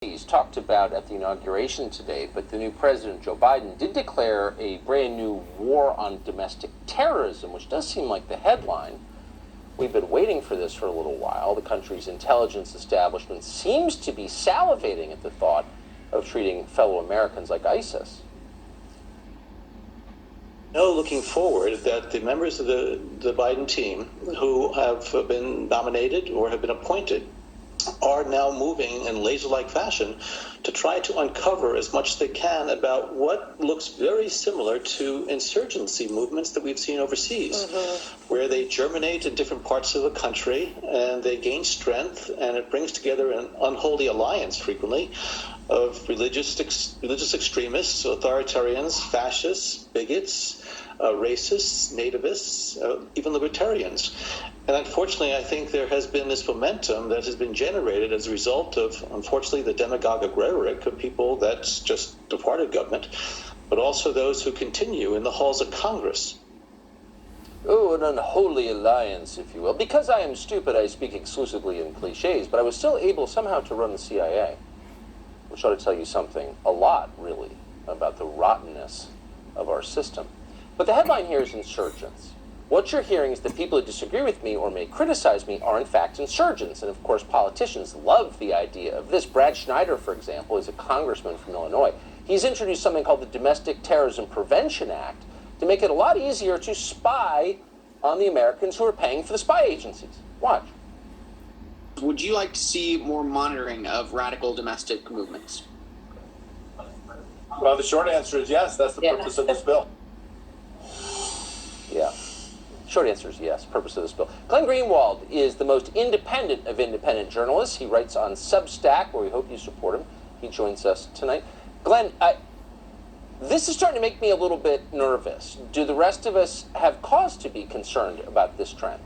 He's talked about at the inauguration today, but the new president, Joe Biden, did declare a brand new war on domestic terrorism, which does seem like the headline. We've been waiting for this for a little while. The country's intelligence establishment seems to be salivating at the thought of treating fellow Americans like ISIS. Know, looking forward, that the members of the Biden team who have been nominated or have been appointed are now moving in laser-like fashion to try to uncover as much as they can about what looks very similar to insurgency movements that we've seen overseas, where they germinate in different parts of the country and they gain strength, and it brings together an unholy alliance frequently of religious extremists, authoritarians, fascists, bigots, racists, nativists, even libertarians. And unfortunately, I think there has been this momentum that has been generated as a result of, unfortunately, the demagogic rhetoric of people that's just departed government, but also those who continue in the halls of Congress. Oh, an unholy alliance, if you will. Because I am stupid, I speak exclusively in cliches, but I was still able somehow to run the CIA, which ought to tell you something, a lot, really, about the rottenness of our system. But the headline here is insurgents. What you're hearing is that people who disagree with me or may criticize me are in fact insurgents. And of course, politicians love the idea of this. Brad Schneider, for example, is a congressman from Illinois. He's introduced something called the Domestic Terrorism Prevention Act to make it a lot easier to spy on the Americans who are paying for the spy agencies. Watch. Would you like to see more monitoring of radical domestic movements? Well, the short answer is yes. That's the purpose of this bill. Yeah. Short answer is yes, purpose of this bill. Glenn Greenwald is the most independent of independent journalists. He writes on Substack, where we hope you support him. He joins us tonight. Glenn, this is starting to make me a little bit nervous. Do the rest of us have cause to be concerned about this trend?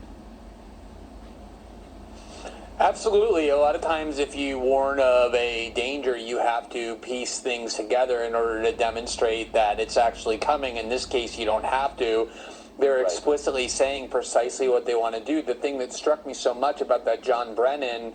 Absolutely. A lot of times if you warn of a danger, you have to piece things together in order to demonstrate that it's actually coming. In this case, you don't have to. They're explicitly saying precisely what they want to do. The thing that struck me so much about that John Brennan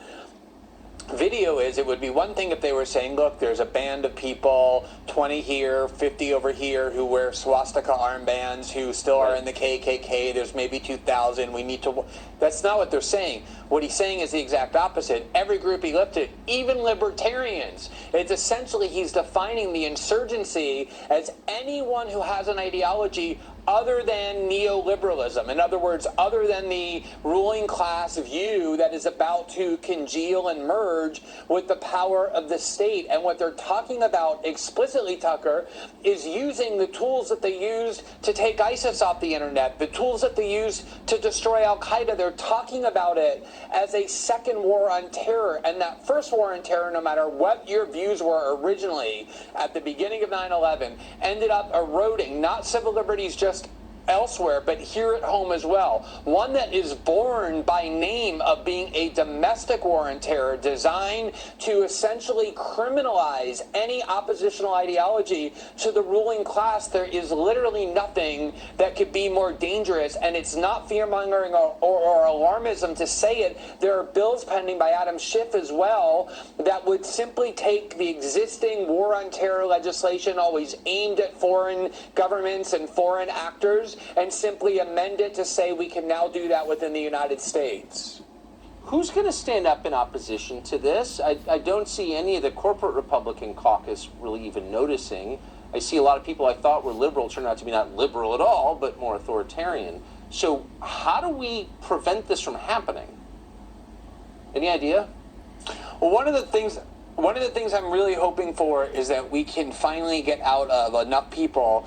video is it would be one thing if they were saying, look, there's a band of people, 20 here, 50 over here, who wear swastika armbands, who still are in the KKK. There's maybe 2,000. We need to... That's not what they're saying. What he's saying is the exact opposite. Every group he lifted, even libertarians. It's essentially he's defining the insurgency as anyone who has an ideology other than neoliberalism. In other words, other than the ruling class view that is about to congeal and merge with the power of the state. And what they're talking about explicitly, Tucker, is using the tools that they used to take ISIS off the internet, the tools that they used to destroy Al-Qaeda. They're talking about it as a second war on terror. And that first war on terror, no matter what your views were originally at the beginning of 9/11, ended up eroding not civil liberties just elsewhere, but here at home as well. One that is born by name of being a domestic war on terror designed to essentially criminalize any oppositional ideology to the ruling class. There is literally nothing that could be more dangerous, and it's not fear-mongering or alarmism to say it. There are bills pending by Adam Schiff as well that would simply take the existing war on terror legislation always aimed at foreign governments and foreign actors and simply amend it to say we can now do that within the United States. Who's going to stand up in opposition to this? I don't see any of the corporate Republican caucus really even noticing. I see a lot of people I thought were liberal turn out to be not liberal at all, but more authoritarian. So how do we prevent this from happening? Any idea? Well, one of the things I'm really hoping for is that we can finally get out of enough people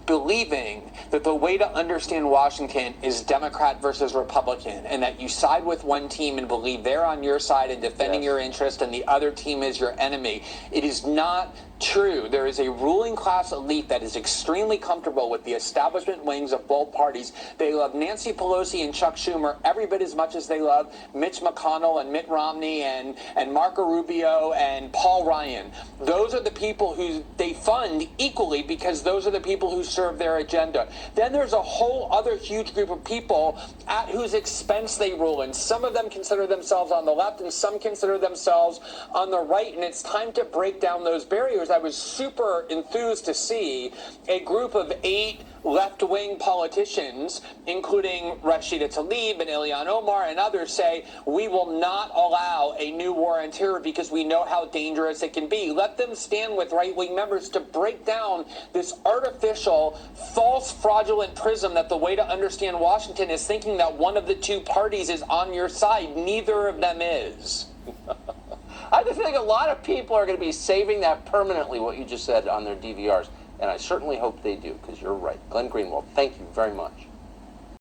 believing that the way to understand Washington is Democrat versus Republican, and that you side with one team and believe they're on your side and defending your interest and the other team is your enemy. It is not true. There is a ruling class elite that is extremely comfortable with the establishment wings of both parties. They love Nancy Pelosi and Chuck Schumer every bit as much as they love Mitch McConnell and Mitt Romney and Marco Rubio and Paul Ryan. Those are the people who they fund equally because those are the people who serve their agenda. Then there's a whole other huge group of people at whose expense they rule, and some of them consider themselves on the left and some consider themselves on the right, and it's time to break down those barriers. I was super enthused to see a group of 8 left-wing politicians, including Rashida Tlaib and Ilhan Omar and others, say we will not allow a new war on terror because we know how dangerous it can be. Let them stand with right-wing members to break down this artificial, false, fraudulent prism that the way to understand Washington is thinking that one of the two parties is on your side. Neither of them is. I just think a lot of people are going to be saving that permanently, what you just said, on their DVRs. And I certainly hope they do, because you're right. Glenn Greenwald, thank you very much.